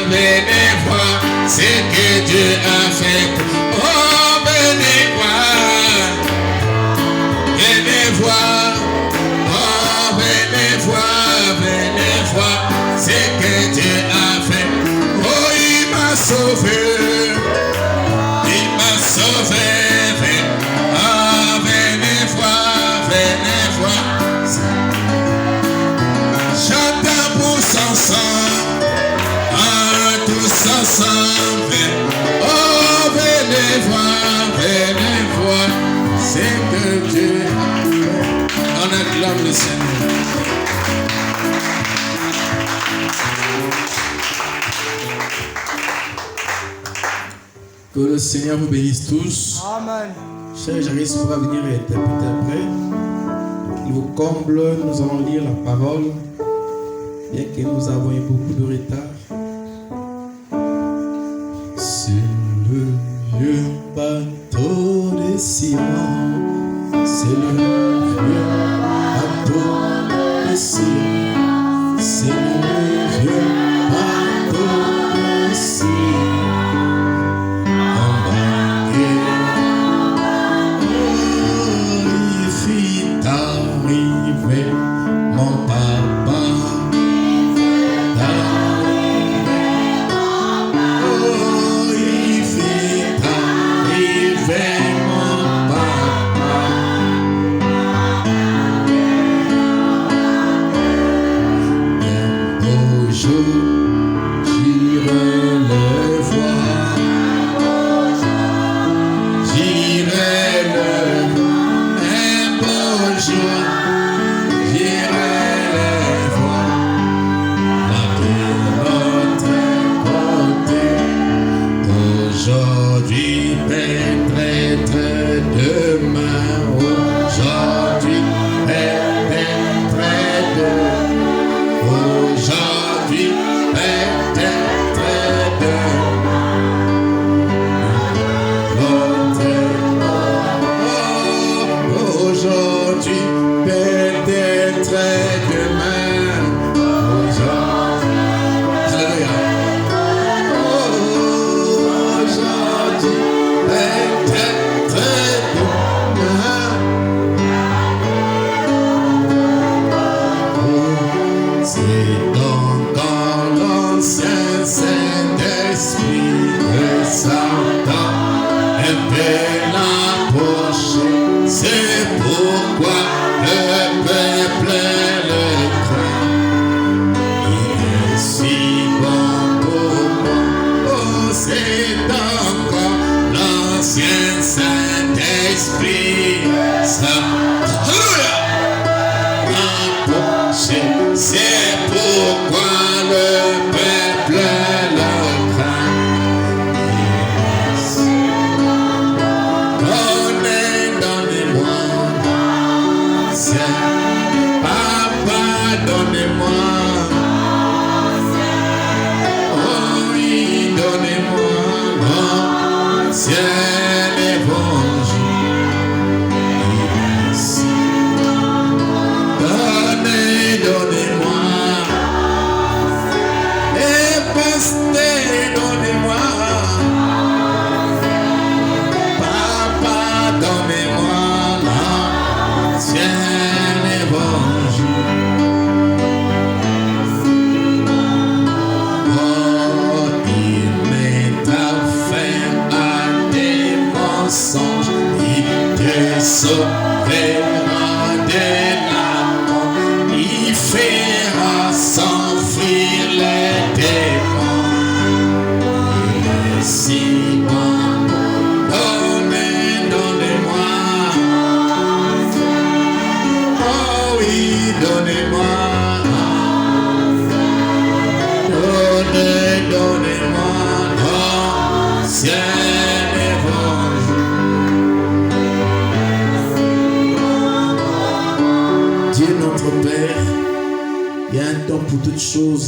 venez voir ce que Dieu a fait. Oh, venez voir. Venez voir. Oh, venez voir. Venez voir ce que Dieu a fait. Oh, il m'a sauvé. Il m'a sauvé. Oh, venez voir. Venez voir. Chantons pour son sang. Tous ensemble, oh venez voir, c'est que Dieu, on acclame le Seigneur. Que le Seigneur vous bénisse tous. Amen. Cher Jaris pourra venir et interpréter après. Il vous comble, nous allons lire la parole, bien que nous avons eu beaucoup de retard. Le vieux bateau des Sion, c'est le vieux bateau des Sion, c'est le vieux bateau des Sion, embarqué, il fit arriver mon papa.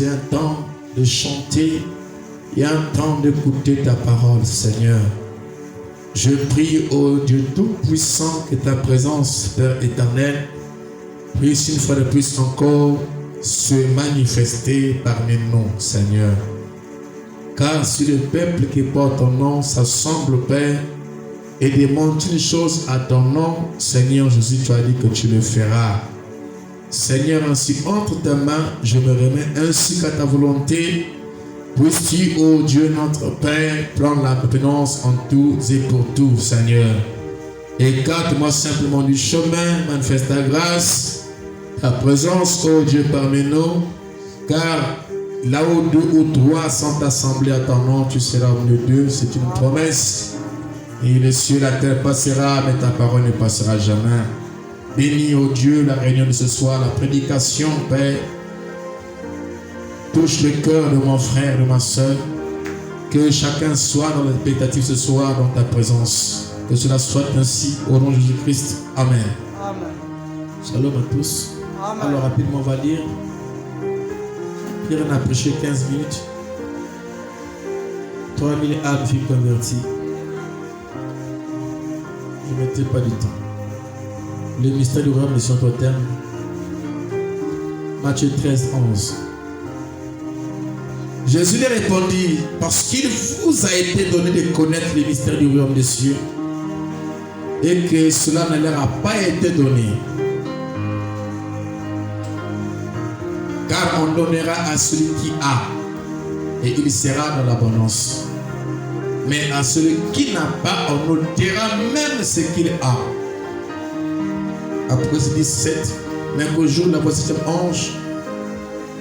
Il y a un temps de chanter, il y a un temps d'écouter ta parole, Seigneur. Je prie au Dieu Tout-Puissant que ta présence, Père éternel, puisse une fois de plus encore se manifester parmi nous, Seigneur. Car si le peuple qui porte ton nom s'assemble, Père, et demande une chose à ton nom, Seigneur Jésus, tu as dit que tu le feras. Seigneur, ainsi entre tes mains, je me remets ainsi qu'à ta volonté. Puisses-tu, ô Dieu notre Père, prendre la maintenance en tout et pour tout, Seigneur. Écarte-moi simplement du chemin, manifeste ta grâce, ta présence, ô Dieu, parmi nous, car là où 2 ou 3 sont assemblés à ton nom, tu seras au milieu d'eux, c'est une promesse. Et les cieux, la terre passera, mais ta parole ne passera jamais. Bénis, ô Dieu, la réunion de ce soir, la prédication, Père. Touche le cœur de mon frère, de ma soeur. Que chacun soit dans l'expectative ce soir, dans ta présence. Que cela soit ainsi, au nom de Jésus-Christ. Amen. Amen. Shalom à tous. Amen. Alors rapidement, on va lire. Pierre en a prêché 15 minutes. 3000 âmes furent converties. Je ne mettais pas du temps. Le mystère du royaume de son terme. Matthieu 13, 11. Jésus lui répondit, parce qu'il vous a été donné de connaître les mystères du royaume des cieux, et que cela ne leur a pas été donné. Car on donnera à celui qui a, et il sera dans l'abondance. Mais à celui qui n'a pas, on ôtera même ce qu'il a. Apocalypse 17, même au jour de la 7e ange,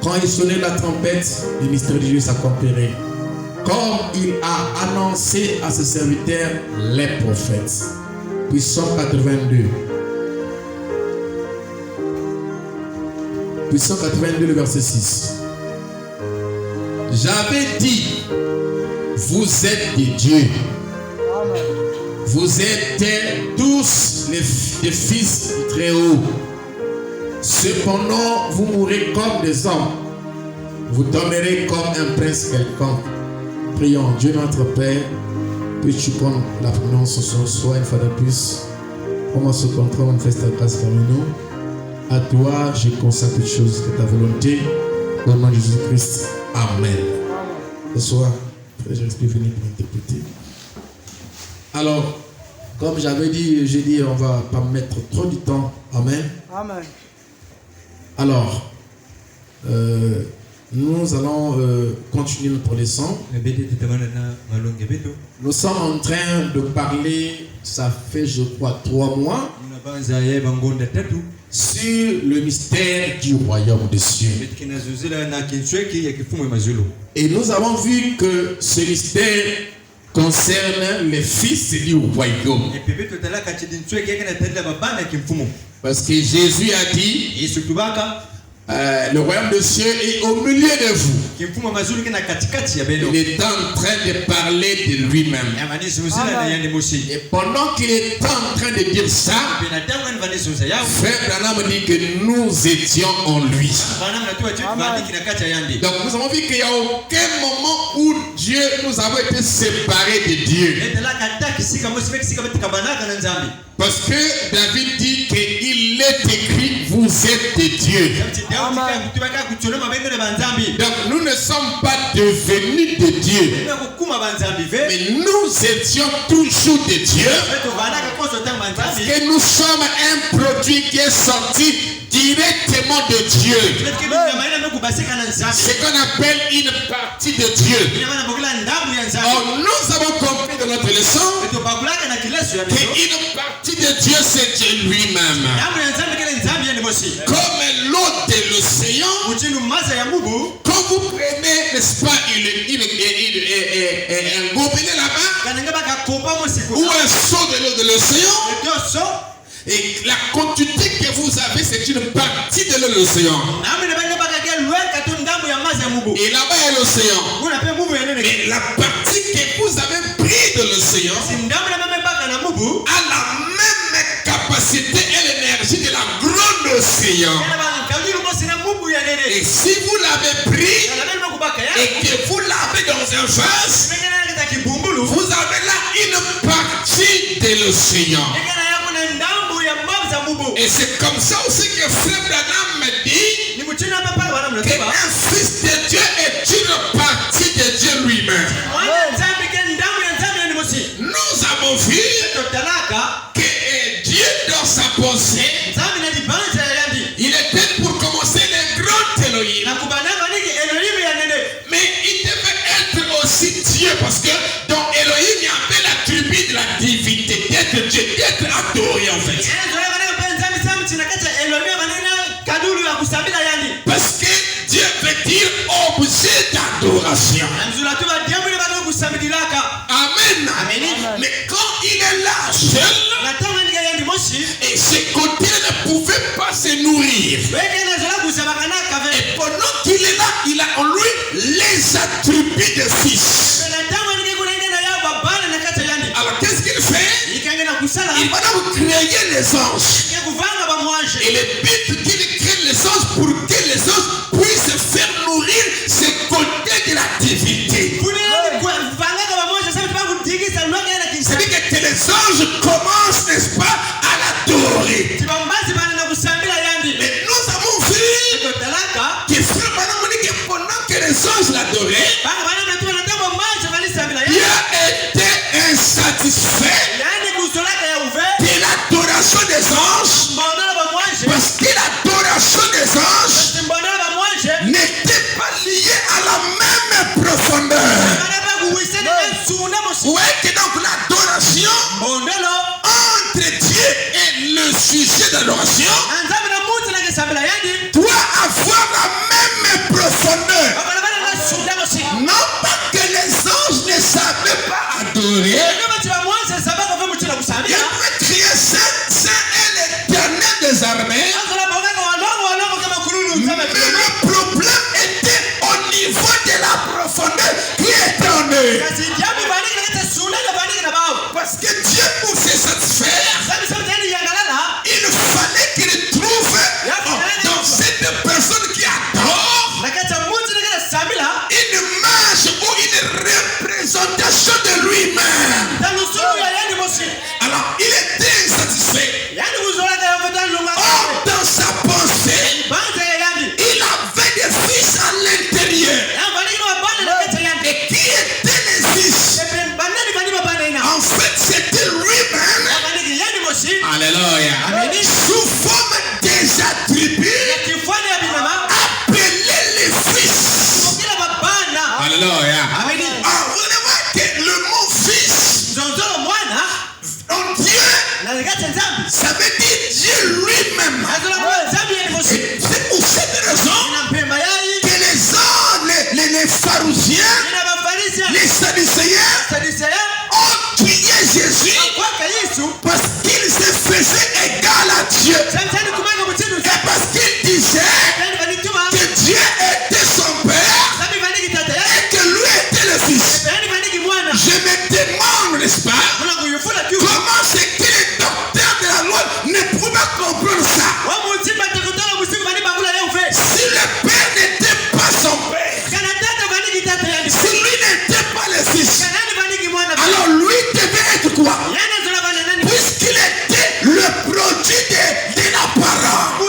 quand il sonnait la trompette, le mystère de Dieu s'accomplirait. Comme il a annoncé à ses serviteurs, les prophètes. Puis Psaume 82. Puis Psaume 82, le verset 6. J'avais dit, vous êtes des dieux. Amen. Vous êtes tous les fils du Très-Haut. Cependant, vous mourrez comme des hommes. Vous tomberez comme un prince quelconque. Prions, Dieu notre Père, puis-tu prendre la prononciation ce soir une fois de plus. Comment ce contrat manifeste ta grâce parmi nous. À toi, je consacre toutes choses de ta volonté. Au nom de Jésus-Christ. Amen. Ce soir, je reste venu pour interpréter. Alors, comme j'avais dit, j'ai dit, on ne va pas mettre trop de temps. Amen. Amen. Alors, nous allons continuer notre leçon. Nous sommes en train de parler, ça fait je crois 3 mois, sur le mystère du royaume des cieux. Et nous avons vu que ce mystère concerne les fils du royaume. Parce que Jésus a dit, le royaume des cieux est au milieu de vous. Il est en train de parler de lui-même. Et pendant qu'il est en train de dire ça, Frère Branham dit que nous étions en lui. Donc nous avons vu qu'il n'y a aucun moment où Dieu nous a été séparés de Dieu. Parce que David dit qu'il est écrit, vous êtes des dieux. Donc nous ne sommes pas devenus des dieux, mais nous étions toujours des dieux. Parce que nous sommes un produit qui est sorti directement de Dieu. C'est ce qu'on appelle une partie de Dieu. Or, nous avons compris dans notre leçon qu'une partie de Dieu, c'est Dieu lui-même. Comme l'eau de l'océan, quand vous prenez, n'est-ce pas, un gobelet là-bas, ou un seau de l'eau de l'océan, et la quantité que vous avez, c'est une partie de l'eau de l'océan. Et là-bas, il y a l'océan. Mais la partie que vous avez prise de l'océan a la même capacité et l'énergie de la grande océan. Et si vous l'avez pris et que vous l'avez dans un vase, vous avez là une partie de l'océan. Et c'est comme ça aussi que Frère Branham me dit qu'un fils de Dieu est une partie de Dieu lui-même. humain. Nous avons vu que Dieu dans sa pensée, il était pour commencer le grand Elohim. Mais il devait être aussi Dieu parce que dans Elohim il y avait l'attribut de la divinité, d'être Dieu, d'être adoré en fait. Parce que Dieu veut dire objet d'adoration. Amen. Mais quand il est là seul, et ses côtés ne pouvaient pas se nourrir. Et pendant qu'il est là, il a en lui les attributs de fils. Alors qu'est-ce qu'il fait? Il va donc créer les anges. Et le but qu'il crée les anges pour que les anges puissent faire nourrir ces côtés de la divinité. C'est-à-dire que les anges commencent, n'est-ce pas, à l'adorer. Mais nous avons vu que frère Branham dit que pendant que les anges l'adoraient, Dieu était insatisfait de l'adoration des anges, parce que l'adoration des anges n'était pas liée à la même profondeur. Où est que donc l'adoration entre Dieu et le sujet d'adoration doit avoir la même profondeur? Non pas que les anges ne savaient pas adorer. Il avait crié Saint, Saint est l'Éternel des armées. Mais le problème était au niveau de la profondeur qui était en eux. Parce que Dieu, pour se satisfaire, il fallait qu'il trouve dans cette personne qui adore une image ou une représentation de lui-même. Alors, il était insatisfait. Or, dans sa pensée, il avait des fils à l'intérieur. Et qui étaient les fils? En fait, c'était lui-même. Alléluia. Sous forme des attributs appelés les fils. Alléluia. Alors, vous voyez que le mot fils en Dieu, ça veut dire Dieu lui-même. C'est pour cette raison que les pharisiens, les sadducéens ont tué Jésus parce qu'il se faisait égal à Dieu. Et parce qu'il disait que Dieu était son père et que lui était le fils. Je me demande, n'est-ce pas, comment c'est que les docteurs de la loi ne pouvaient pas comprendre ça? Si le père n'était pas son père, si lui n'était pas le fils, alors lui devait être quoi? Puisqu'il était le produit de la parole.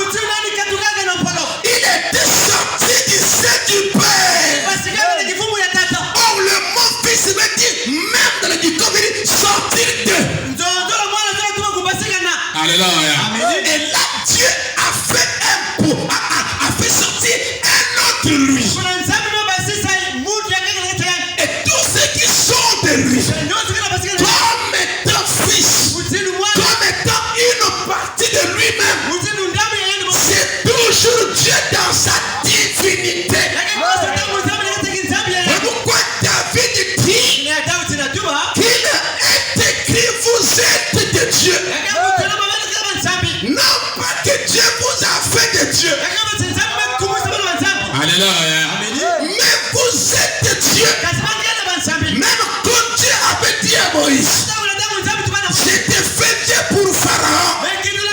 Il était sorti du sein du père. Or le mot fils veut dire même dans le dicton veut dire sortir de. Alléluia. Et là Dieu a fait sortir un autre lui. Et tous ceux qui sont de lui, comme étant fils, comme étant une partie de lui-même, c'est toujours Dieu dans sa divinité. C'est pourquoi David dit qu'il est écrit vous êtes de Dieu. Non pas que Dieu vous a fait de Dieu. Alléluia. Mais vous êtes de Dieu. Même quand Dieu avait dit à Moïse, j'étais fait Dieu pour Pharaon,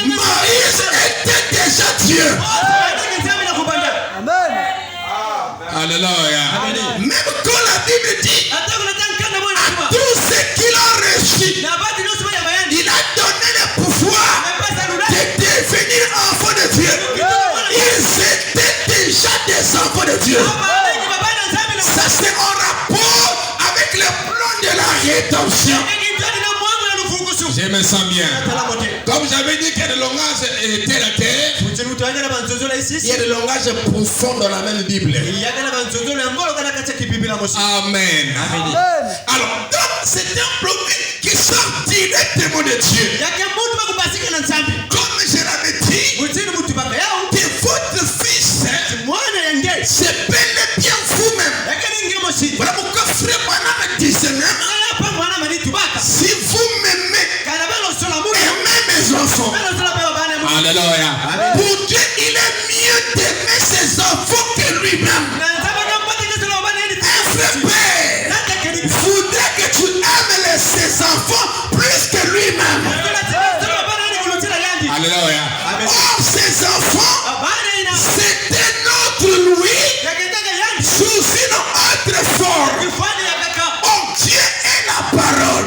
Moïse était déjà Dieu. Amen. Alléluia. Même quand la Bible dit à tous ceux qui l'ont reçu, il a donné le pouvoir de devenir enfants de Dieu. Ils étaient déjà des enfants de Dieu. Ça c'est en rapport dimension. Je me sens bien. Comme j'avais dit qu'il y a des langages terre à terre, il y a des langages profonds dans la même Bible. Amen. Alors, donc, c'est un prophète qui sort directement de Dieu. Comme je l'avais dit, que votre fils, c'est bel et bien vous-même. Voilà pourquoi frère Branham disait même, si vous m'aimez, aimez mes enfants. Alléluia. Pour Dieu, il est mieux d'aimer ses enfants que lui-même. Un frère père voudrait que tu aimes ses enfants plus que lui-même. Alléluia. Or, ses enfants, c'était notre Louis sous une autre forme. Oh, Dieu est la parole.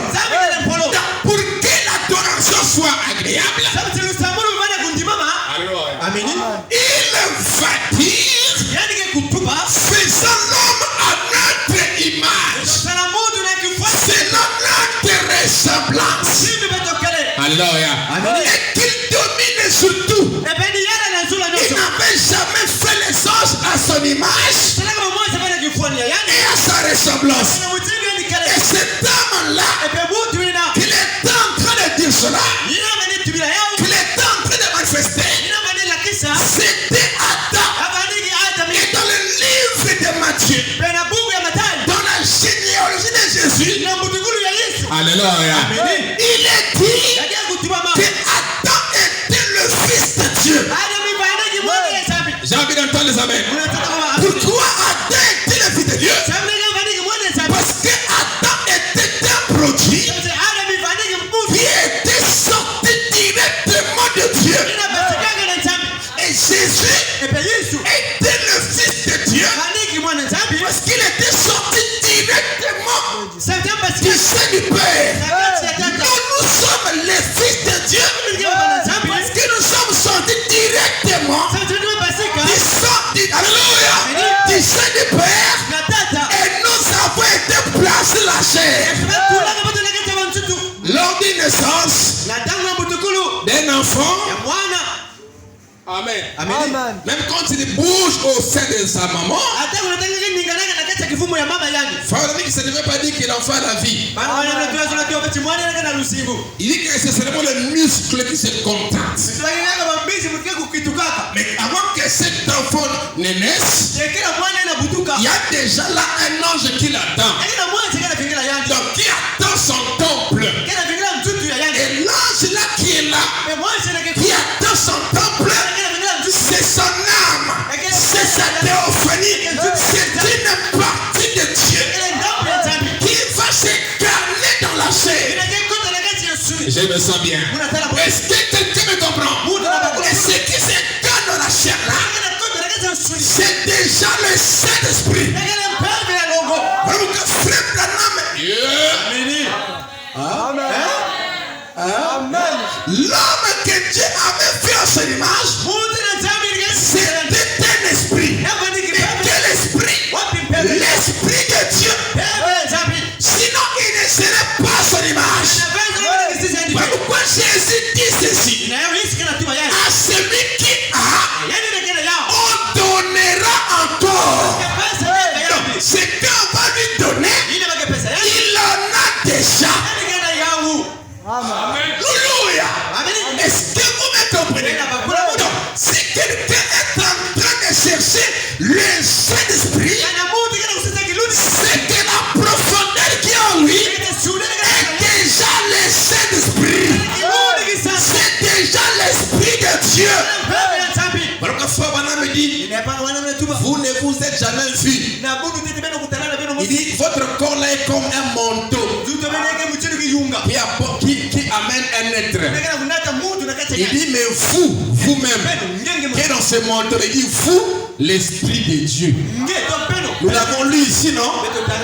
Pour que l'adoration soit agréable, il va dire, faisons l'homme à notre image, selon notre ressemblance. Alléluia. Et qu'il domine sur tout. Il n'avait jamais fait les anges à son image et à sa ressemblance. Et cet homme-là, qu'il est en train de dire cela, qu'il est en train de manifester, c'était Adam. Et dans le livre de Matthieu, dans la généalogie de Jésus, alléluia, il est dit que Adam était le fils de Dieu. J'ai envie d'entendre les amens. Pourquoi Adam était le fils de Dieu? Parce que Adam était un produit qui était sorti directement de Dieu. Et Jésus était le fils de Dieu parce qu'il était sorti directement du sein du Père. Nous sommes les fils de Dieu parce que nous sommes sortis directement du sein du Père et nous avons été placés la chair. Lors d'une naissance d'un enfant, amen. Même quand il bouge au sein de sa maman, ça ne veut pas dire que l'enfant a la vie. Il dit que c'est seulement le muscle qui se contracte. Mais avant que cet enfant ne naisse, il y a déjà là un ange qui l'attend. Donc qui attend son temple. Et l'ange là qui est là, qui attend son temple, c'est son âme, c'est sa théophanie, c'est une partie de Dieu qui va s'incarner dans la chair. Je me sens bien. Est-ce que quelqu'un me comprend? Et ce qui s'incarne dans la chair là, c'est déjà le Saint-Esprit. Donc frère Branham, amen. L'homme que Dieu avait fait à son image, c'était un esprit. Et quel esprit? L'esprit de Dieu. Sinon, il ne serait pas à son image. Pourquoi Jésus dit ceci? À celui qui a, on donnera encore. Ce qu'on va lui donner, il en a déjà. Alléluia. Est-ce que vous me comprenez? Donc, si quelqu'un est en train de chercher le Saint-Esprit, c'est que la profondeur qui est en lui est déjà le Saint-Esprit. C'est déjà l'Esprit de Dieu. Me dit, vous ne vous êtes jamais vu. Il dit, votre corps là est comme un manteau qui amène un être. Il dit, mais vous-même, qui est dans ce manteau, il dit, vous, l'Esprit de Dieu. Nous l'avons lu ici, non?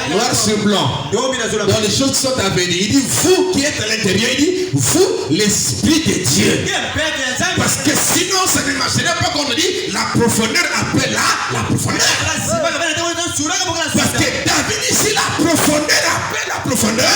Noir sur blanc. Dans les choses qui sont à venir. Il dit, vous qui êtes à l'intérieur, il dit, vous, l'Esprit de Dieu. Parce que sinon, ça n'imaginerait pas qu'on dit, la profondeur appelle la profondeur. Parce que David ici, la profondeur appelle la profondeur.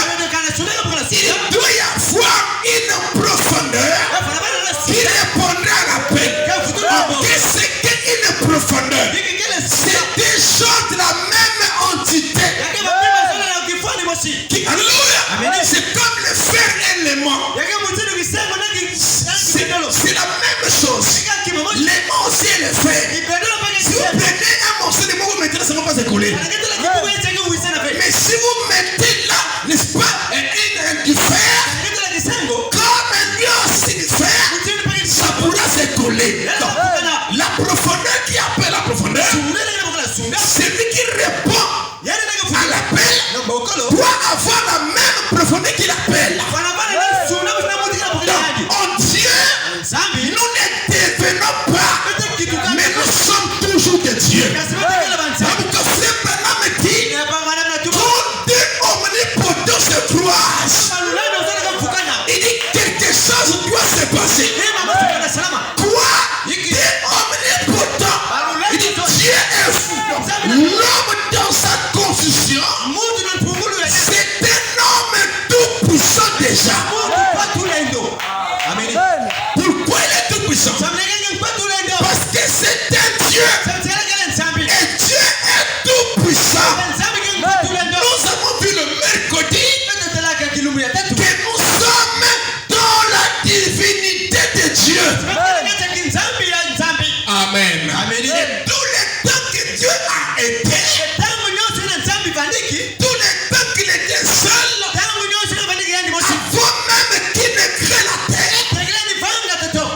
avoir la même profondeur qu'il appelle. En Dieu, nous ne devenons pas, mais nous sommes toujours de Dieu. Donc, frère Branham dit, quand Dieu omnipotent se croisent, il dit quelque chose doit se passer. Quoi? Dieu omnipotent. Il dit Dieu est fou. L'homme dans sa confusion, c'est un homme tout puissant déjà. Pourquoi il est tout puissant? Parce que c'est un Dieu. Et Dieu est tout puissant. Nous avons vu le mercredi que nous sommes dans la divinité de Dieu. Amen. Et tout le temps que Dieu a été, tout le temps qu'il était seul, avant même qu'il ne crée la terre,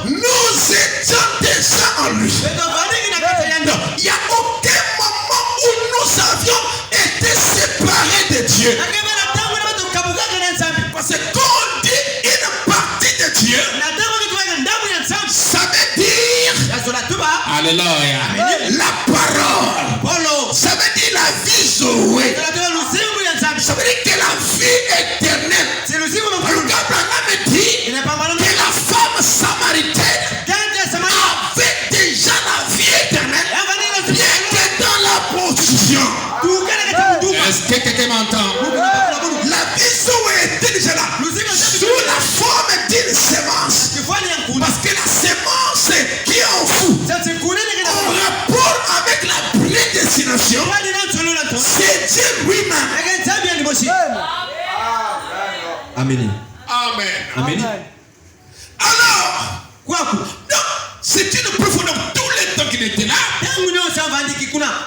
nous étions déjà en lui. Il n'y a aucun moment où nous avions été séparés de Dieu. Parce que quand on dit une partie de Dieu, ça veut dire Alléluia. La parole. Ça veut dire la vie Zoé. Ça veut dire que la vie éternelle. Le gars Branham dit que la femme samaritaine avait déjà la vie éternelle, bien que dans la prostitution. Est-ce que quelqu'un m'entend? La vie Zoé était déjà là, sous la forme d'une semence. Parce que la semence qui est en vous, en rapport avec la prédestination, c'est Dieu lui-même. Amen. Amen. Alors, c'est une profondeur. Tout le temps qu'il était là,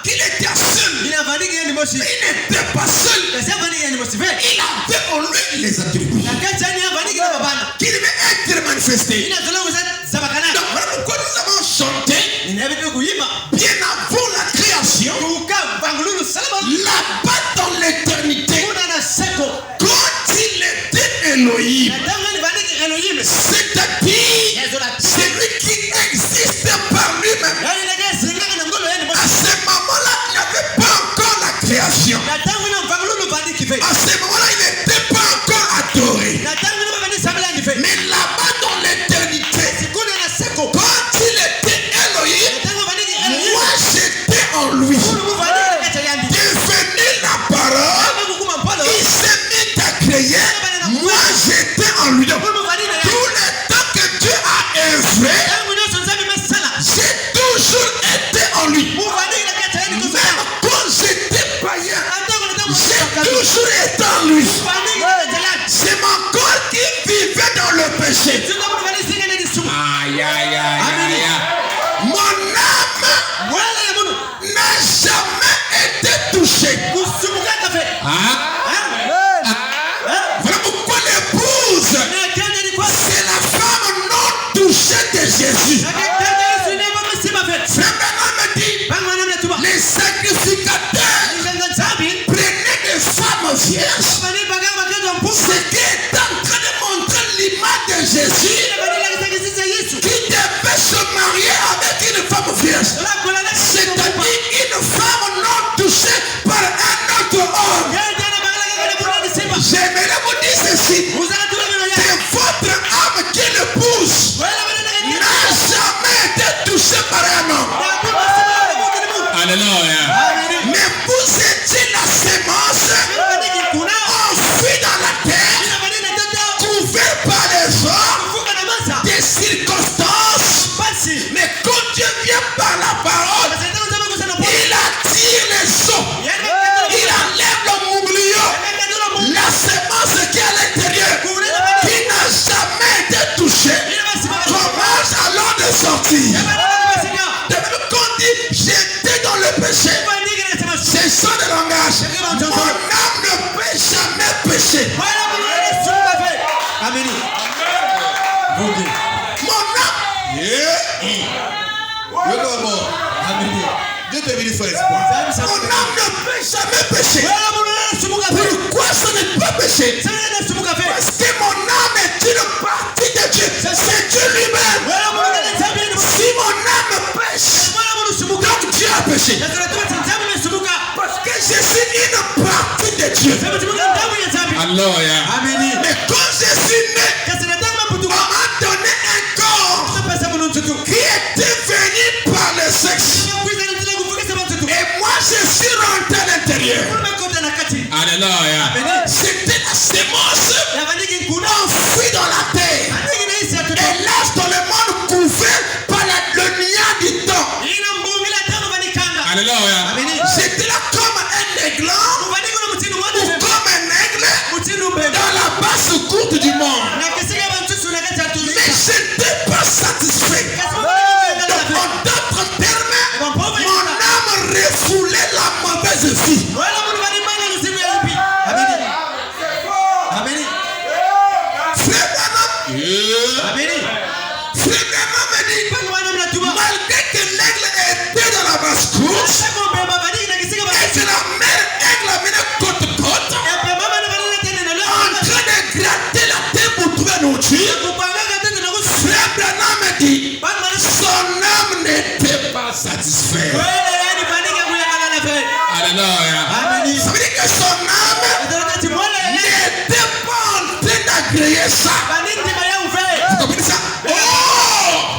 qu'il était seul. Il n'était pas seul. Il avait en lui les attributs qu'il devait être manifesté. Donc, voilà pourquoi nous avons chanté bien avant la création, là-bas dans l'éternité, quand il était Elohim, c'est-à-dire celui qui existe par lui-même. À ce moment-là, il n'y avait pas encore la création. À ce moment-là, il n'était pas encore adoré. Mais là-bas dans l'éternité, quand il était Elohim, moi j'étais en lui. Devenu la parole, il s'est mis à créer. Moi j'étais en lui. Donc, tout le temps que Dieu a œuvré, j'ai toujours été en lui. Même quand j'étais païen, j'ai toujours été en lui. C'est mon corps qui vivait dans le péché. Aïe, aïe, aïe, aïe. Mon âme n'a jamais été touchée. Voilà pourquoi l'épouse, c'est la femme non touchée de Jésus. Frère Branham dit, les sacrificateurs prenaient des femmes vierges. Ce qui est en train de montrer l'image de Jésus qui devait se marier avec une femme vierge. C'est-à-dire une femme non touchée par un autre homme. J'aimerais vous dire ceci, que votre âme qui l'épouse n'a jamais été touchée par un homme. Alléluia. Mais vous étiez la sémence enfuie dans la terre, couvert par les hommes, des circonstances. Mais quand Dieu vient par la parole, il attire les eaux, il enlève le mouglion, la sémence qui est à l'intérieur, qui n'a jamais été touchée, commence alors de sortir. De même qu'on dit, j'étais dans le péché, c'est ça le langage. Mon âme ne peut jamais pécher. Amen. Mon âme. Dieu te bénisse, frère espoir. Mon âme ne peut jamais pécher. Pourquoi? Pourquoi ce n'est pas péché? Parce que mon âme est une partie de Dieu. C'est Dieu lui-même. Si mon âme pêche, donc Dieu a péché. Parce que je suis une partie de Dieu. Alléluia. Mais quand je suis né, on m'a donné un corps qui était venu par le sexe. Et moi je suis rentré à l'intérieur. Alléluia. C'était la sémence enfouie dans la terre. Et là dans le monde couvert par le lien du temps. Alléluia. J'étais là comme un aiglon ou comme un aigle dans la basse courte du monde. Mais je n'étais pas satisfait. Donc en d'autres termes, mon âme refoulait la mauvaise vie. Frère Branham me dit, malgré que l'aigle était dans la basse course, et que la mère aigle venait côte à côte, en train de gratter la terre pour trouver nourriture, Frère Branham me dit, son âme n'était pas satisfaite. Alléluia. Ça veut dire que son âme n'était pas en train d'agréer ça. Vous comprenez ça? Oh!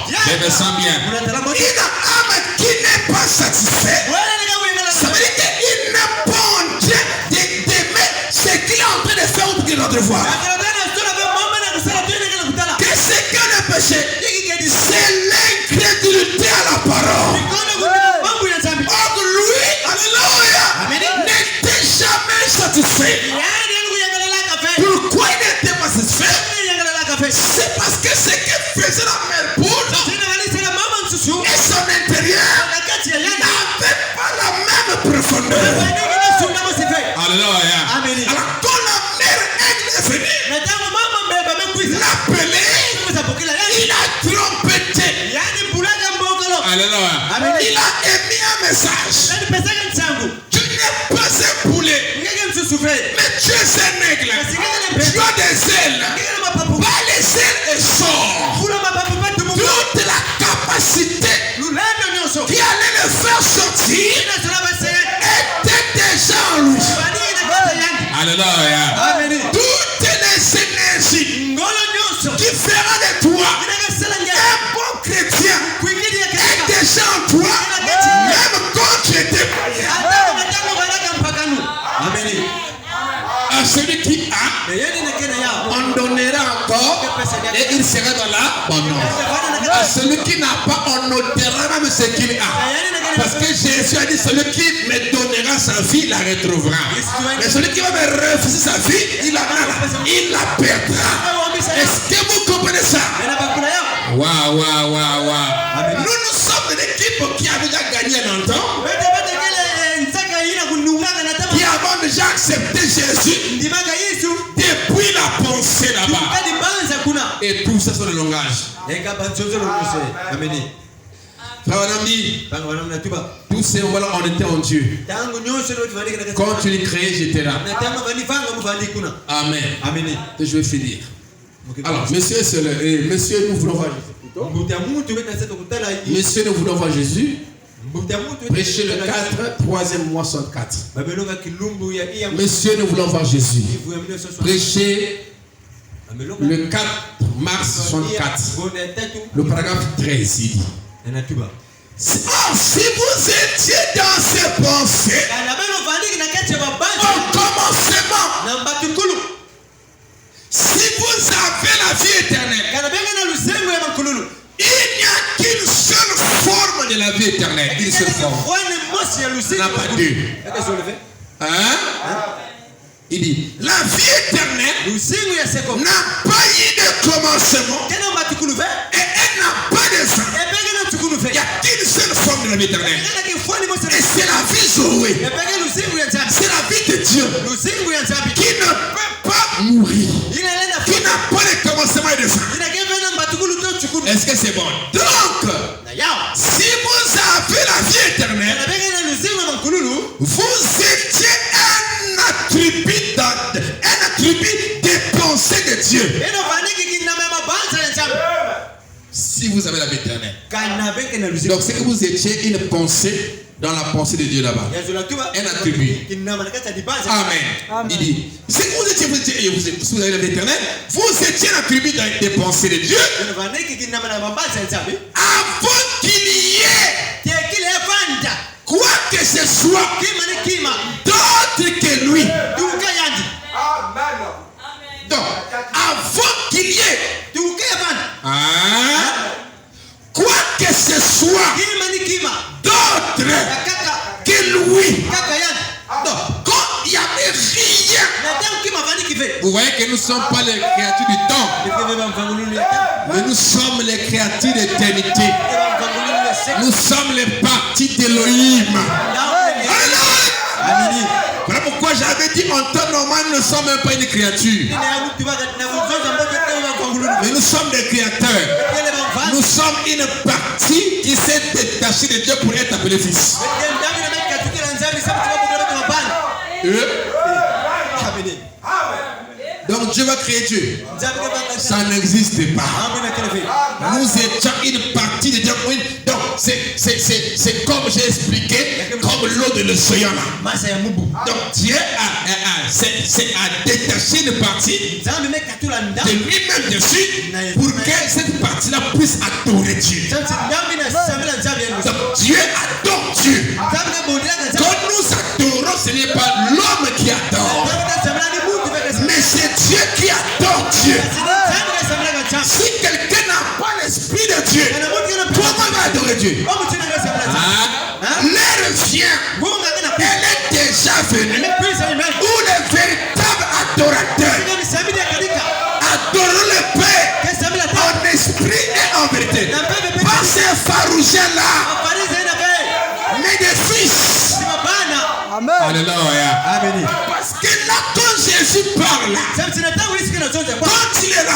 Je me sens bien. Une âme qui n'est pas satisfaite, ça veut dire qu'il n'est pas en train d'aimer ce qu'il est en train de faire pour qu'il l'autre voie. Qu'est-ce que le péché? C'est l'incrédulité à la parole. Or lui, alléluia, n'était jamais satisfait. Pourquoi il n'était pas satisfait? C'est parce que ce que faisait la mère poule et son intérieur n'avaient pas la même profondeur. Alléluia. Alors quand la mère aigle est venue l'appeler, il a trompeté. Alléluia. Il a émis un message. Tu n'es pas un poulet, mais tu es un aigle. Tu as des ailes. Pas les ailes et sort. Toute la capacité qui allait le faire sortir était déjà en lui. Alléluia. Toutes les énergies qui feront de toi un bon chrétien est déjà en toi, même quand tu étais païen. À celui qui a, on donnera encore et il sera dans l'abondance. À celui qui n'a pas, on ôtera même ce qu'il a. Parce que Jésus a dit, celui qui me donnera sa vie, il la retrouvera. Mais celui qui va me refuser sa vie, il la perdra. Est-ce que vous comprenez ça? Waouh. Nous sommes une équipe qui a déjà gagné longtemps, qui avons déjà accepté Jésus depuis la pensée là-bas. Et tout ça sur le langage. Frère Wanamdi, tous ces moments-là, on était en Dieu. Quand tu l'as créé, j'étais là. Amen. Et je vais finir. Alors, monsieur, monsieur, nous voulons voir Jésus. Monsieur, nous voulons voir Jésus. Prêcher le 4, 3e mois 64. Monsieur, nous voulons voir Jésus. Prêcher le 4 mars 64. Le paragraphe 13, il dit. Si vous étiez dans ces pensées, au commencement, si vous avez la vie éternelle, il n'y a qu'une seule forme de la vie éternelle. Une seule forme. Il n'y en a pas deux. Hein? Il dit, la vie éternelle n'a pas eu de commencement et elle n'a pas de fin. Il n'y a qu'une seule forme de la vie éternelle. Et c'est la vie Zoé. C'est la vie de Dieu qui ne peut pas mourir, qui n'a pas de commencement et de fin. Est-ce que c'est bon? Donc, si vous avez la vie éternelle, vous étiez un attribut dans Dieu. Si vous avez la vie éternelle. Donc c'est que vous étiez une pensée dans la pensée de Dieu là-bas. Un attribut. Amen. Il dit, si vous avez la vie éternelle, vous étiez un attribut des pensées de Dieu avant qu'il y ait quoi que ce soit d'autre que lui. Donc, avant qu'il y ait quoi que ce soit d'autre que lui. Donc, quand il n'y avait rien, vous voyez que nous ne sommes pas les créatures du temps, mais nous sommes les créatures d'éternité. Nous sommes les parties d'Élohim. Voilà pourquoi j'avais dit en temps normal, nous ne sommes même pas une créature. Mais nous sommes des créateurs. Nous sommes une partie qui s'est détachée de Dieu pour être appelée fils. Donc Dieu va créer Dieu. Ça n'existe pas. Nous étions une partie de Dieu. Donc c'est comme j'ai expliqué, comme l'eau de l'océan. Donc Dieu a détaché une partie de lui-même dessus pour que cette partie-là puisse adorer Dieu. Donc Dieu adore Dieu. Quand nous adorons, ce n'est pas l'homme qui adore, mais c'est Dieu qui adore Dieu. Si quelqu'un n'a pas l'esprit de Dieu, comment il va adorer Dieu? L'heure vient, elle est déjà venue, où les véritables adorateurs adorent le Père en esprit et en vérité. Pas ces pharisiens-là, mais des fils. Amen. Alléluia. Parce que là, quand Jésus parle, quand il est là,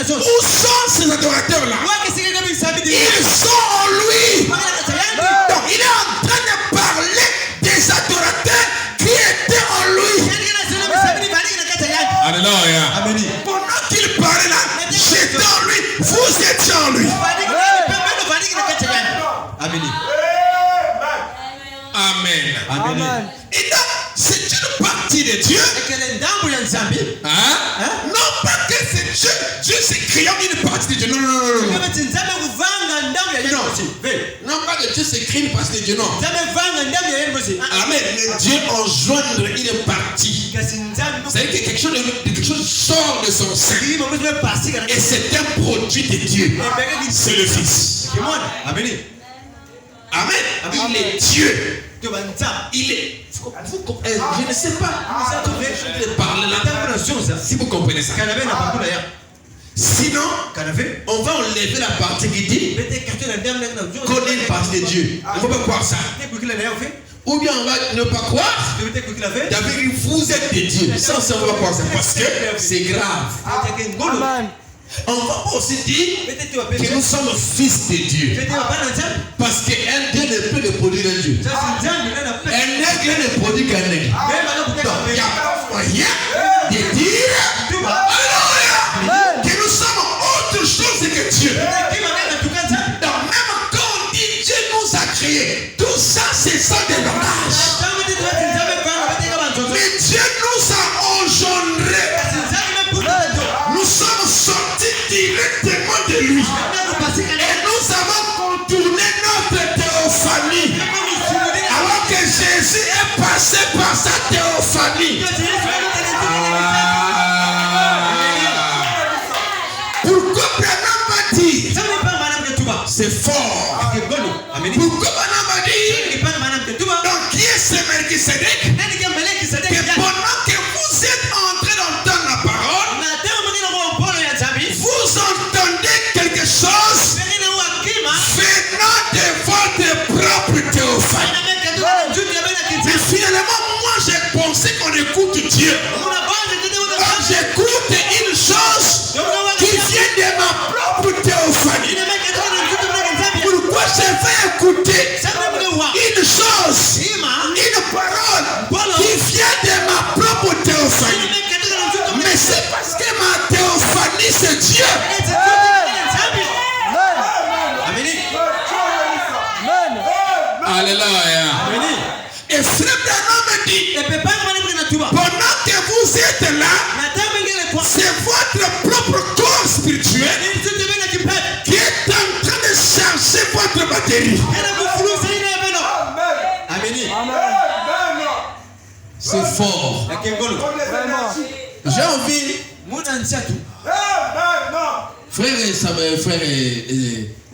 où sont ces adorateurs-là? Ils sont en lui. Donc, il est en train de parler des adorateurs qui étaient en lui. Alléluia. Pendant qu'il parlait là, j'étais en lui, vous étiez en lui. Amen. Amen. Et donc, c'est une partie de Dieu. Non pas que c'est Dieu. Dieu c'est créant une partie de Dieu. Non. Non pas que Dieu c'est créé une partie de Dieu. Non. Amen. Mais Dieu enjoindre une partie. C'est que quelque chose sort de son sein. Et c'est un produit de Dieu. C'est le Fils. Amen. Il est Dieu. Il est. Je ne sais pas. Je vais parler là. Si vous comprenez ça. Sinon, on va enlever la partie qui dit qu'on est une partie de Dieu. On ne peut pas croire ça. Ou bien on va ne pas croire que vous êtes des dieux. Ça, on ne va pas croire ça. Parce que c'est grave. Amen. On va aussi dire que nous sommes fils de Dieu. Parce qu'un Dieu ne peut que produire un Dieu. Un aigle ne produit qu'un aigle. Donc il n'y a pas moyen de dire que nous sommes autre chose que Dieu. Donc même quand on dit Dieu nous a créés, tout ça c'est ça des langages. Mais Dieu nous a engendrés. Nous sommes sortis directement de lui. Et nous avons contourné notre théophanie. Alors que Jésus est passé par sa théophanie. Pourquoi Branham va dire? C'est fort. Pourquoi Branham va dire? Donc qui est ce Melchisédek? Que pendant que vous êtes entrés dans la parole, vous entendez quelque chose venant de votre propre théophanie. Mais finalement, moi j'ai pensé qu'on écoute Dieu. Quand j'écoute une chose qui vient de ma propre théophanie, pourquoi je vais écouter une chose, une parole qui vient de ma propre théophanie? Mais c'est parce que ma théophanie Alléluia. Et frère Branham me dit, pendant que vous êtes là, c'est votre propre corps spirituel qui est en train de charger votre batterie. C'est fort. J'ai envie. Frère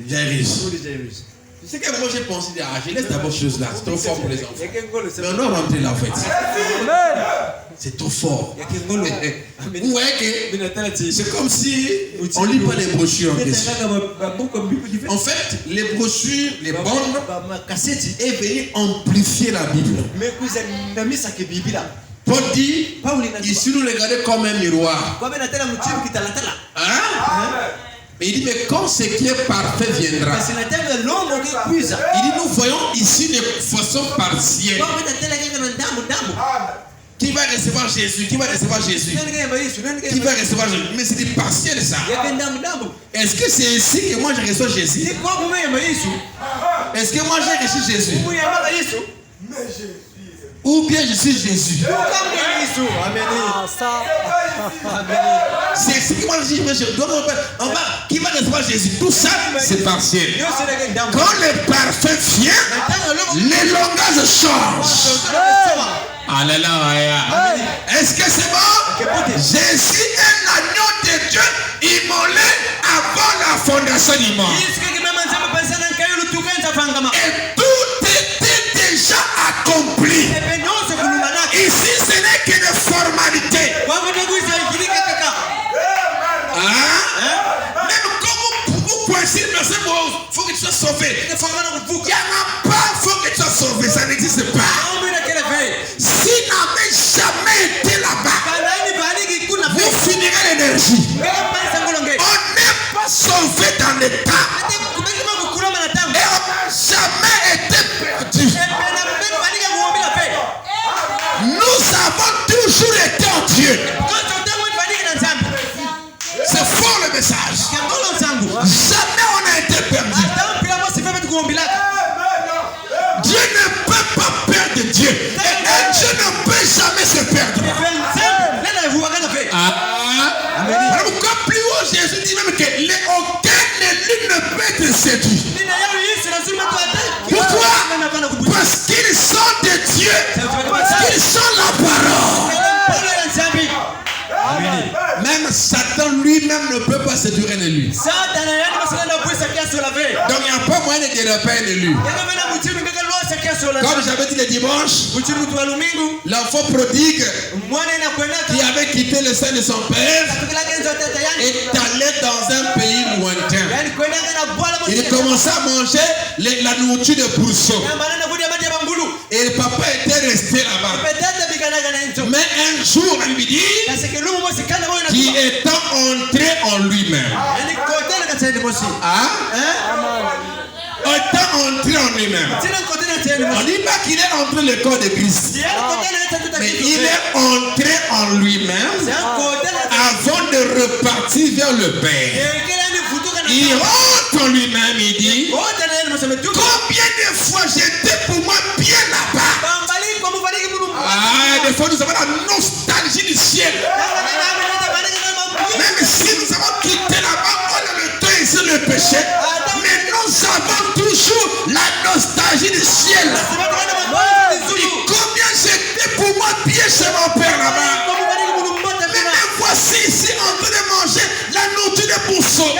Jairus. Tu sais que moi j'ai pensé je laisse d'abord chose là, c'est trop fort pour les enfants. Mais on doit rentrer là en fait. C'est trop fort. Vous voyez que c'est comme si on lit pas les brochures en question. En fait, les brochures, les bandes est venu amplifier la Bible. Paul dit, ici nous regardons comme un miroir. Mais il dit, mais quand ce qui est parfait viendra, il dit, nous voyons ici de façon partielle. Qui va recevoir Jésus? Qui va recevoir Jésus? Qui va recevoir Jésus? Mais c'est partiel ça. Est-ce que c'est ici que moi je reçois Jésus? Est-ce que moi j'ai reçu Jésus? Ou bien je suis Jésus? C'est ce que moi je dis. Qui va recevoir Jésus? Tout ça, c'est partiel. Quand le parfait vient, les langages changent. Alléluia. Est-ce que c'est bon? Jésus est l'agneau de Dieu immolé avant la fondation du monde. Et tout était déjà accompli. Ici, ce n'est qu'une formalité. Même quand vous coincez, il faut que tu sois sauvé. Il n'y en a pas, il faut que tu sois sauvé. Ça n'existe pas. S'il n'avait jamais été là-bas, vous finirez l'énergie. On n'est pas sauvé dans l'état. Et on n'a jamais été perdu. Nous avons toujours été en Dieu. C'est fort le message. Jamais on a été perdu. Dieu ne peut pas perdre Dieu. Et un Dieu ne peut jamais se perdre. Pourquoi plus haut Jésus dit même que aucun élu ne peut être séduit. Pourquoi? Parce qu'ils sont de Dieu. Parce qu'ils sont la parole. Même Satan lui-même ne peut pas séduire un élu. Donc il n'y a pas moyen de déraper un élu. Comme j'avais dit le dimanche, l'enfant prodigue qui avait quitté le sein de son père est allé dans un pays lointain. Il commençait à manger la nourriture de pourceaux. Et le papa était resté là-bas. Mais un jour, il lui dit qu'il étant entré en lui-même. Étant entré en lui-même. On dit pas qu'il est entré dans le corps de Christ. Mais il est entré en lui-même avant de repartir vers le Père. Il rentre en lui-même, il dit, combien de fois j'étais pour moi bien là-bas. Des fois nous avons la nostalgie du ciel. Même si nous avons quitté là-bas, on a le temps ici le péché. Mais nous avons toujours la nostalgie du ciel. Et combien j'étais pour moi bien chez mon père là-bas. Mais me voici ici en train de manger la nourriture des pourceaux.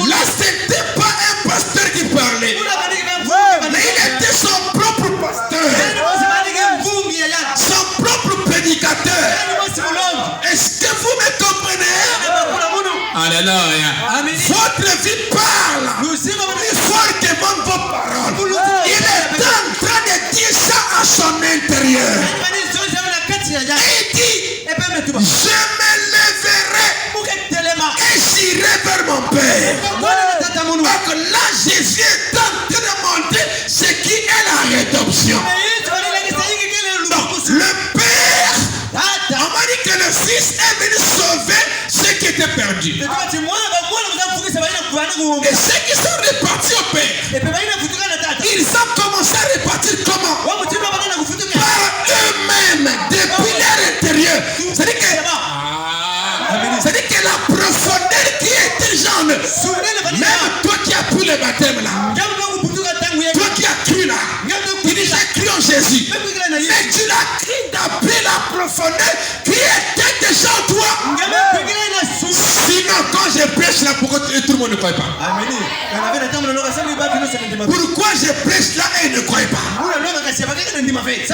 Là, c'était pas un pasteur qui parlait. Mais il était son propre pasteur. Son propre prédicateur. Est-ce que vous me comprenez? Alléluia. Votre vie parle plus fort que même vos paroles. Il est en train de dire ça à son intérieur. Et il dit, je me lèverai et j'irai vers mon Père. Donc là, Jésus est en train de montrer ce qui est la rédemption. Donc le Père, on m'a dit que le Fils est venu sauver ceux qui étaient perdus. Et ceux qui sont repartis au Père, ils ont commencé C'est-à-dire que, c'est-à-dire que la profondeur qui est intelligente, même toi qui as pris le baptême là, toi qui as cru là, tu dis j'ai cru en Jésus, mais tu l'as cru d'après la profondeur qui était déjà en toi. Sinon, quand je prêche là, pourquoi tout le monde ne croit pas? Pourquoi je prêche là et ne croit pas?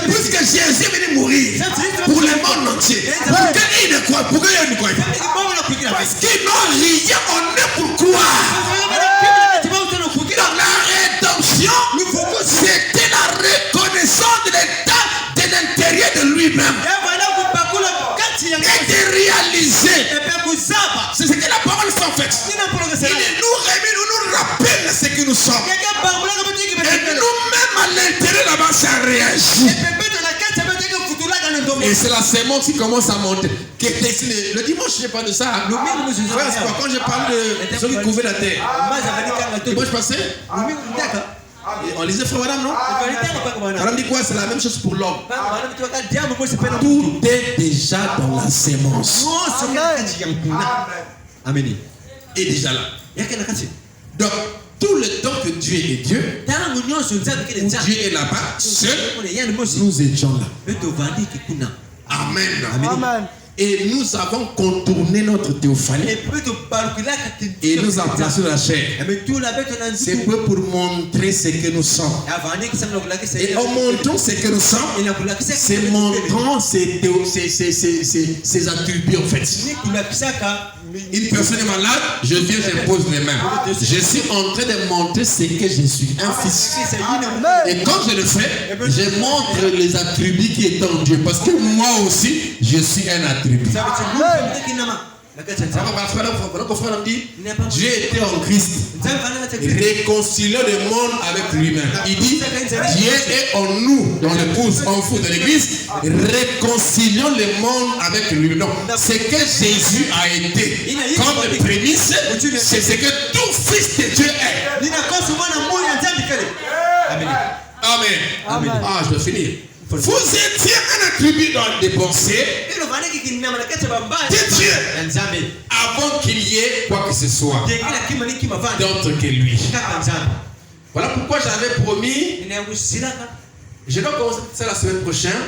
Puisque Jésus est venu mourir pour le monde entier. Pourquoi il ne croit pas? Pourquoi il ne croit pas? Parce qu'ils n'ont rien en eux pour croire. Donc la rédemption, c'était la reconnaissance de l'état de l'intérieur de lui-même. Et de réaliser. C'est ce que la parole fait en fait. Il nous remet, nous rappelle ce que nous sommes. Et nous-mêmes à l'intérieur là-bas, ça réagit. Et c'est la sémence qui commence à monter. Le dimanche, je ne sais pas de ça. Quand je parle de ceux qui couvaient la terre. Dimanche passé, on lisait frère madame, non? Madame dit quoi? C'est la même chose pour l'homme. Tout est déjà dans la sémence. Amen. Et déjà là. Donc, tout le temps que Dieu est Dieu, Dieu est là-bas, seul, nous étions là. Amen. Amen. Et nous avons contourné notre théophanie. Et nous avons placé la chair. C'est pour montrer ce que nous sommes. Et en montrant ce que nous sommes, c'est montrant ses attributs en fait. Une personne est malade, je viens, j'impose les mains. Je suis en train de montrer ce que je suis, un fils. Et quand je le fais, je montre les attributs qui est en Dieu. Parce que moi aussi, je suis un attribut. Dieu était en Christ, réconciliant le monde avec lui-même. Il dit, Dieu est en nous, dans l'épouse, en fou de l'église, réconciliant le monde avec lui-même. Donc, ce que Jésus a été comme prémisse, c'est ce que tout fils de Dieu est. Amen. Amen. Ah, je dois finir. Vous étiez un attribut dans des pensées de Dieu avant qu'il y ait quoi que ce soit d'autre que lui. Voilà pourquoi j'avais promis. Je dois commencer ça la semaine prochaine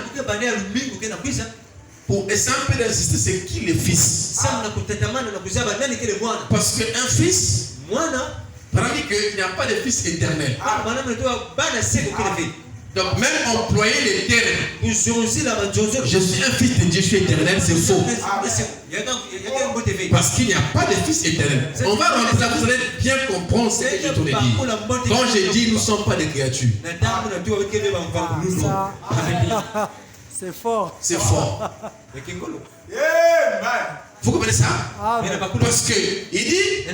pour essayer un peu d'insister c'est qui le fils. Parce qu'un fils, parmi qu'il n'y a pas de fils éternel. Donc même employer les termes, je suis un fils de Dieu, je suis éternel, c'est faux. Parce qu'il n'y a pas de fils éternel. On va rentrer là, vous allez bien comprendre ce que je te dis. Quand je dis nous ne sommes pas des créatures. C'est fort. C'est fort. Vous comprenez ça? Parce que il dit,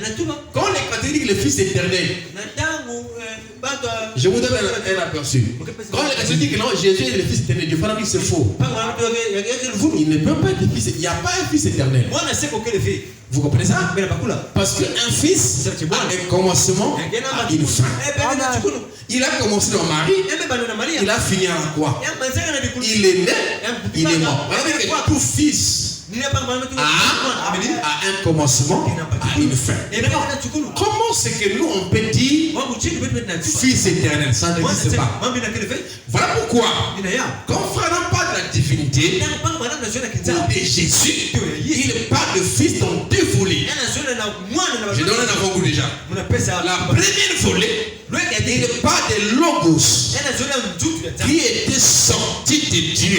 quand les catholiques disent le fils éternel, je vous donne un aperçu. Quand les catholiques disent que non, Jésus est le fils éternel, Dieu dit que c'est faux. Il ne peut pas être fils, il n'y a pas un fils éternel. Vous comprenez ça? Parce qu'un fils a un commencement, a une fin. Il a commencé dans Marie, il a fini à la croix. Il est né, il est mort. Vous voyez que tout fils a un commencement, a une fin. Comment c'est que nous on peut dire fils éternel? Ça n'existe pas. Voilà pourquoi quand on ne parle pas de la divinité de Jésus, il parle de fils dans deux volets. Je donne un avant-goût déjà. La première volet, il parle de Logos qui était sorti de Dieu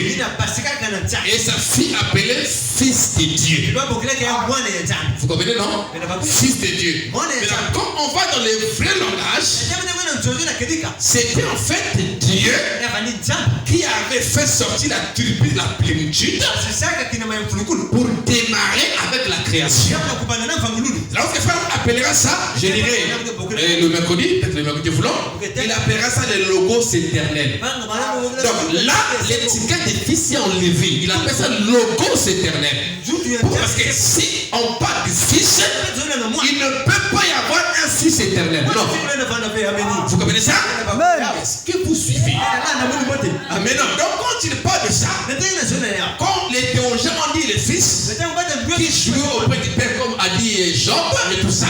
et sa fille appelée fils de Dieu. Vous comprenez, non? Fils de Dieu. Mais là, quand on va dans le vrai langage, c'était en fait Dieu qui avait fait sortir la tribu de la plénitude pour démarrer avec la création. Alors que Frère appellera ça, je dirais, le mercredi, peut-être le mercredi volant, il appellera ça le logos éternel. Donc là, l'étiquette des fils est enlevée. Il appelle ça logos éternel. Parce que si on parle du fils, il ne peut pas y avoir un fils éternel. Non. Vous comprenez ça? Est-ce que vous suivez? Amen. Donc quand il parle de ça, quand les théologiens ont dit le fils, jouer auprès du Père comme a dit Job et tout ça.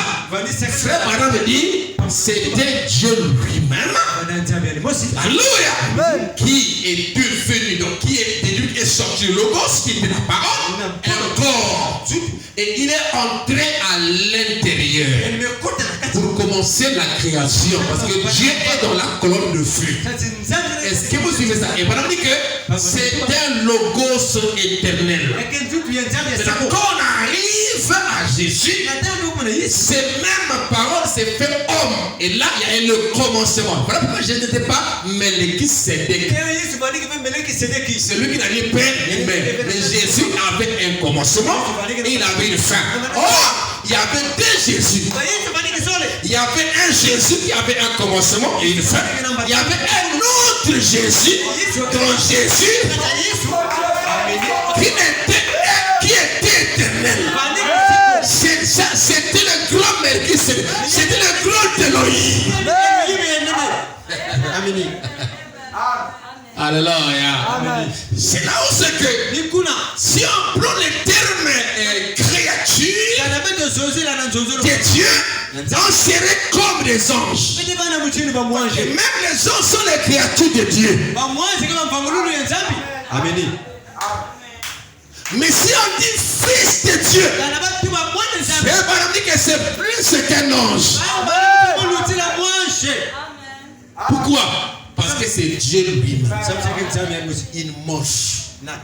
Frère Branham dit c'était Dieu lui-même. Alléluia. Qui est devenu, donc qui est devenu, qui est sorti le Logos, qui était la parole, un corps. Et il est entré à l'intérieur pour commencer la création. Parce que Dieu est dans la colonne de feu. Est-ce que vous suivez ça? Et Branham dit que c'est un Logos éternel. Quand on arrive à Jésus, ces mêmes paroles s'est fait homme. Et là, il y a le commencement. Voilà pourquoi je n'étais pas Melchisédek. C'est lui qui n'a dit père et mère. Mais Jésus avait un commencement et il avait une fin. Oh, il y avait deux Jésus. Il y avait un Jésus qui avait un commencement et une fin. Il y avait un autre Jésus dont Jésus qui était éternel. C'était le grand Melchisédek. C'était le grand Elohim. Alléluia. C'est là où c'est que si on prend le terme créature de Dieu, on serait comme des anges. Et même les anges sont les créatures de Dieu. Mais si on dit fils de Dieu, on dit que c'est plus qu'un ange. Pourquoi? Parce que c'est Dieu lui-même. Il marche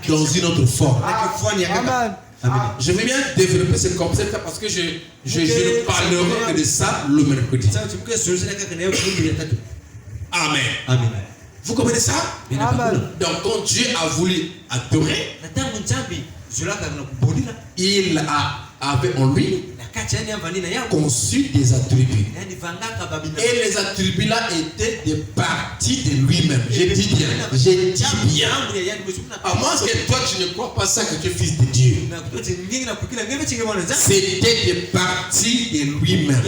dans une autre forme. Je vais bien développer ce concept parce que je ne parlerai que de ça le mercredi. Amen. Vous comprenez ça? Donc quand Dieu a voulu adorer, il avait en lui conçu des attributs. Et les attributs là étaient des parties de lui-même. Je dis bien. À moins que toi tu ne crois pas ça que tu es fils de Dieu. C'était des parties de lui-même.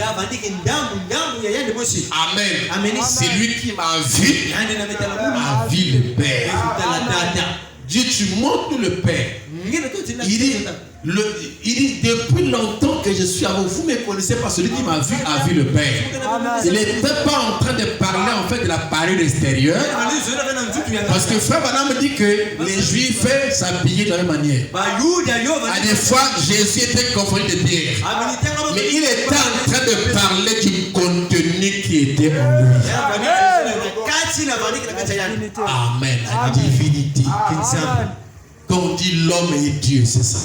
Amen. C'est lui qui m'a vu le Père. Dieu, tu montres le Père. Il dit depuis longtemps que je suis avec vous, mais connaissez pas celui qui m'a vu a vu le Père. Il n'était pas en train de parler en fait de la parole extérieure. Parce que Frère Branham me dit que les Juifs s'habillaient de la même manière. À des fois, Jésus était confronté de pierre. Mais il était en train de parler du contenu qui était en lui. Amen. La divinité. Quand on dit l'homme et Dieu, c'est ça.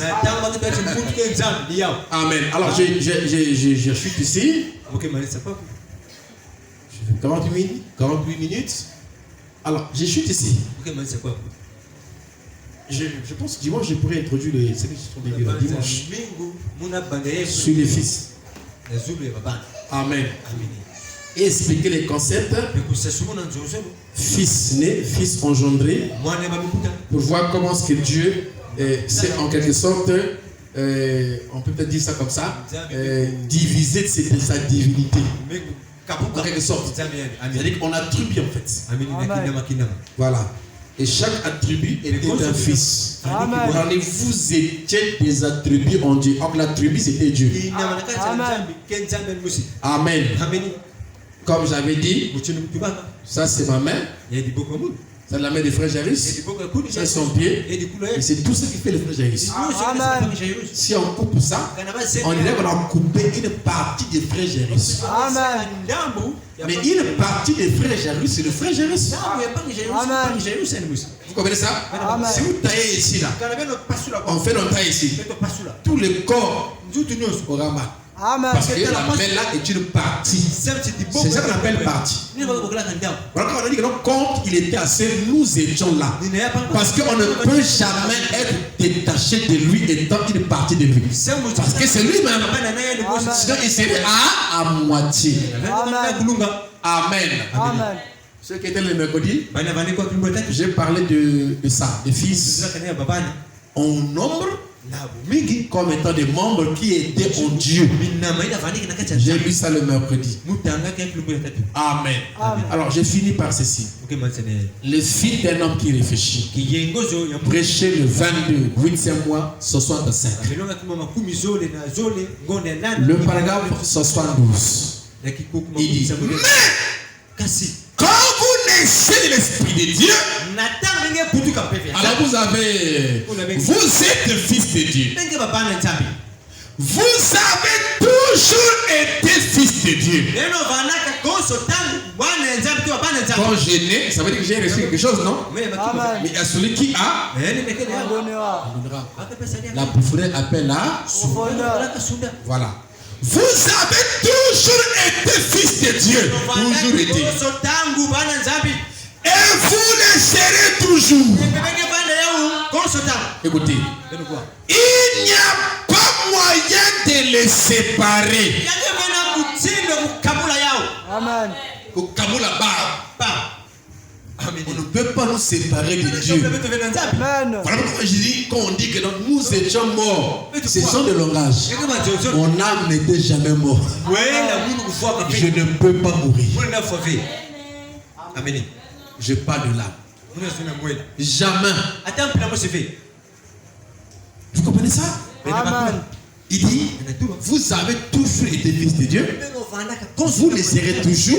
Amen. Alors, je chute ici. 48 minutes. Alors, je chute ici. Je pense que dimanche, je pourrais introduire ce que je suis dimanche. Sur les fils. Amen. Et expliquer les concepts. Fils né, fils engendré. Pour voir comment est-ce que Dieu c'est en quelque sorte, on peut peut-être dire ça comme ça, divisé de sa divinité. En quelque sorte. C'est-à-dire qu'on attribue en fait. Voilà. Et chaque attribut est un fils. Vous étiez des attributs en Dieu. Donc l'attribut c'était Dieu. Amen. Comme j'avais dit, ça c'est ma main. C'est la main des frères Jairus. C'est son pied. Et c'est tout ce qui fait le frère Jairus. Si on coupe ça, on dirait qu'on a coupé une partie des frères Jairus. Mais une partie des frères Jairus, c'est le frère Jairus. Vous comprenez ça? Si vous taillez ici, là, on fait notre taille ici. Tout le corps aura mal. Parce que la main là est une partie. C'est ça qu'on appelle partie. Voilà, on a dit que quand il était assez, nous étions là. Parce qu'on ne peut jamais être détaché de lui étant une partie de lui. Parce que c'est lui-même. Sinon il serait à moitié. Amen. Ce qui était le mercredi, j'ai parlé de ça, des fils en nombre comme étant des membres qui étaient en Dieu. J'ai lu ça le mercredi. Amen. Amen. Alors j'ai fini par ceci. Le fils d'un homme qui réfléchit. Prêché le 22, 8e mois, 65. Le paragraphe 72. Il dit, mais quand vous naissez de l'Esprit de Dieu, alors vous êtes fils de Dieu. Vous avez toujours été fils de Dieu. Quand j'ai né, ça veut dire que j'ai reçu quelque chose, non? Amen. Mais à celui qui a, On donnera. la Bouffrée appelle la Profondeur. Voilà. Vous avez toujours été fils de Dieu. Toujours été. Et vous le serez toujours. Écoutez. Il n'y a pas moyen de les séparer. Amen. On ne peut pas nous séparer de Dieu. Amen. Voilà pourquoi je dis, quand on dit que nous étions morts, ce sont des langages. Mon âme n'était jamais morte. Je ne peux pas mourir. Je parle de l'âme. Jamais. Vous comprenez ça? Amen. Il dit, vous avez toujours été fils de Dieu. Vous le serez toujours.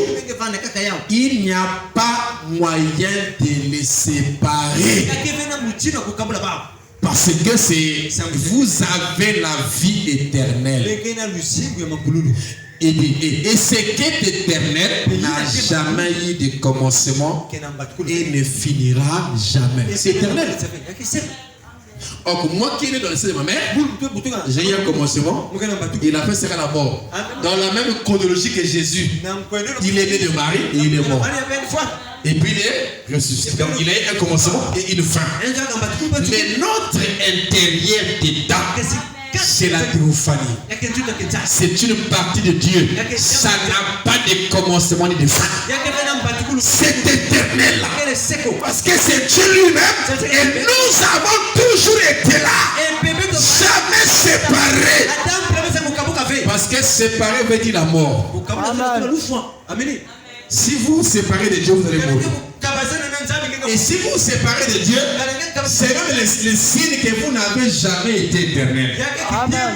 Il n'y a pas moyen de les séparer. Parce que vous avez la vie éternelle. Et ce qui est éternel n'a jamais eu de commencement et ne finira jamais. C'est éternel. Or, moi qui est né dans le sein de ma mère, j'ai eu un commencement et la fin sera la mort. Dans la même chronologie que Jésus, il est né de Marie et il est mort. Et puis il est ressuscité. Donc il a un commencement et une fin. Mais notre intérieur dedans, c'est la théophanie. C'est une partie de Dieu. Ça n'a pas de commencement ni de fin. C'est éternel. Parce que c'est Dieu lui-même. Et nous avons toujours été là. Jamais séparés. Parce que séparer veut dire la mort. Amen. Si vous vous séparez de Dieu, vous allez mourir. Et si vous vous séparez de Dieu, c'est même le signe que vous n'avez jamais été éternel. Amen.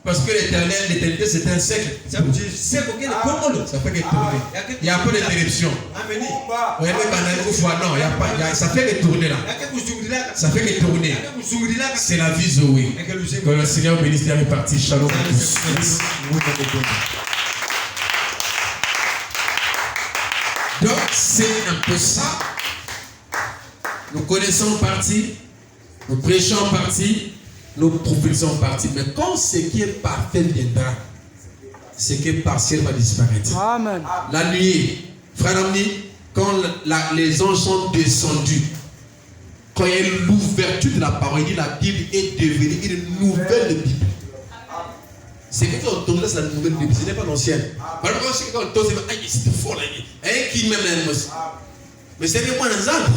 Parce que l'éternité c'est un siècle. Ça fait que tourner. Il n'y a pas d'interruption. Non, il y a pas. Ça fait que tourner là. Ça fait que tourner. C'est la vie Zoé. Que le Seigneur bénisse les parties. Shalom. Donc c'est un peu ça. Nous connaissons en partie, nous prêchons en partie, nous prophétisons en partie. Mais quand ce qui est parfait viendra, ce qui est partiel va disparaître. Amen. La nuit, frère Amni, quand les anges sont descendus, quand il y a l'ouverture de la parole, il dit la Bible est devenue une nouvelle Bible. C'est que quand on tourne là, c'est la nouvelle Bible, ce n'est pas l'ancienne. Quand on tourne, c'est fort là. Qui même mais c'est vraiment un homme.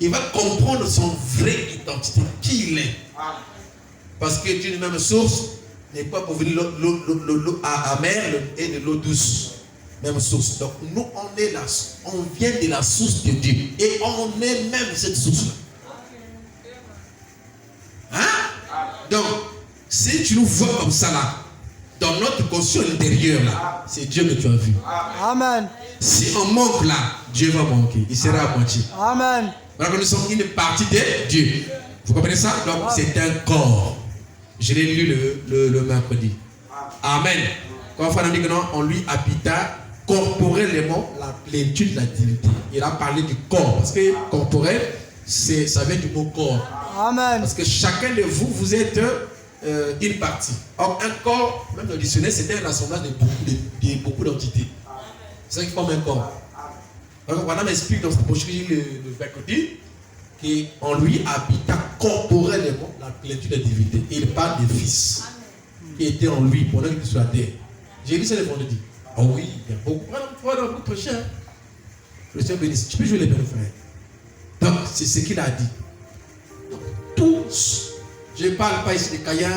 Il va comprendre son vraie identité, qui il est. Parce que d'une même source n'est pas pour venir l'eau amère et de l'eau douce. Même source. Donc nous, on vient de la source de Dieu. Et on est même cette source-là. Hein? Donc, si tu nous vois comme ça là, dans notre conscience intérieure là, c'est Dieu que tu as vu. Amen. Si on manque là, Dieu va manquer. Il sera à moitié. Amen. Alors que nous sommes une partie de Dieu. Vous comprenez ça? Donc c'est un corps. Je l'ai lu le mercredi. Amen. Quand Frère dit que non, on lui habita corporellement la plénitude de la divinité. Il a parlé du corps. Parce que corporel, ça vient du mot corps. Amen. Parce que chacun de vous, vous êtes une partie. Or, un corps, même dans le dictionnaire, c'était un assemblage de beaucoup d'entités. C'est ça qui forme un corps. Donc, Madame explique dans cette brochure le mercredi qu'on lui habita corporellement la plénitude de la divinité. Et il parle des fils qui étaient en lui pendant qu'il était sur la terre. J'ai lu ça le vendredi. Oh oui, il y a beaucoup. Voilà, votre cher. Le Seigneur bénisse. Tu peux jouer les belles frères. Donc, c'est ce qu'il a dit. Donc, tout Je ne parle pas ici de Caïn,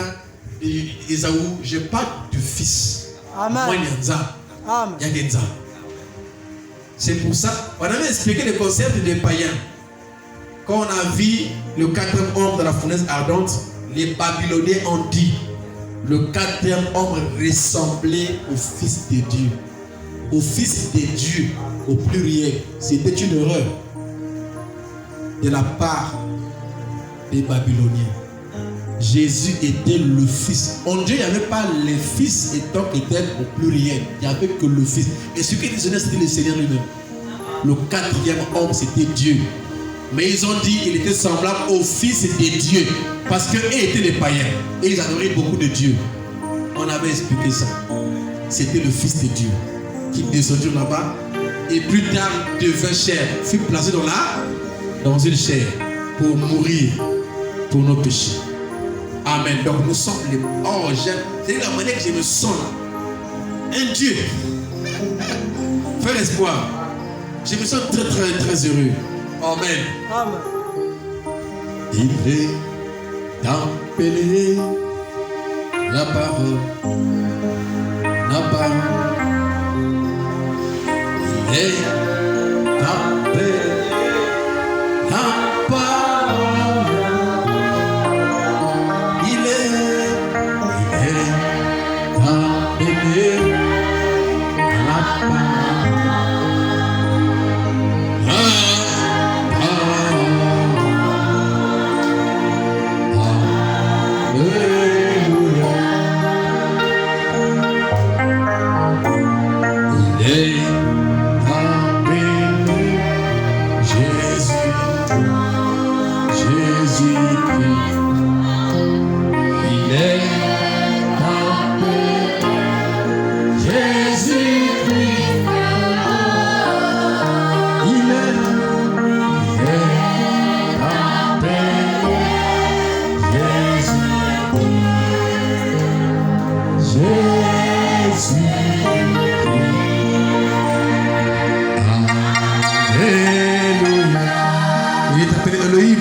d'Ésaü, je parle du fils. Amen. Moi, il y a Nza. Amen. Il y a Nza. C'est pour ça, on avait expliqué le concept des païens. Quand on a vu le quatrième homme de la fournaise ardente, les Babyloniens ont dit le quatrième homme ressemblait au Fils de Dieu. Au Fils de Dieu, au pluriel. C'était une erreur de la part des Babyloniens. Jésus était le Fils. En Dieu, il n'y avait pas les fils étant éternels au pluriel. Il n'y avait que le Fils. Et ce qui disait, c'était le Seigneur lui-même. Le quatrième homme, c'était Dieu. Mais ils ont dit qu'il était semblable au Fils de Dieu. Parce qu'eux étaient des païens. Et ils adoraient beaucoup de Dieu. On avait expliqué ça. C'était le Fils de Dieu qui descendit là-bas. Et plus tard, devint chair. Fut placé dans une chair pour mourir pour nos péchés. Amen. Donc nous sommes les... Oh, c'est la manière que je me sens là. Un Dieu. Frère Espoir. Je me sens très très très heureux. Amen. Amen. Il est appelé la parole. La parole. Il est appelé la parole. Il est appelé la parole. Alléluia. Il est appelé Elohim.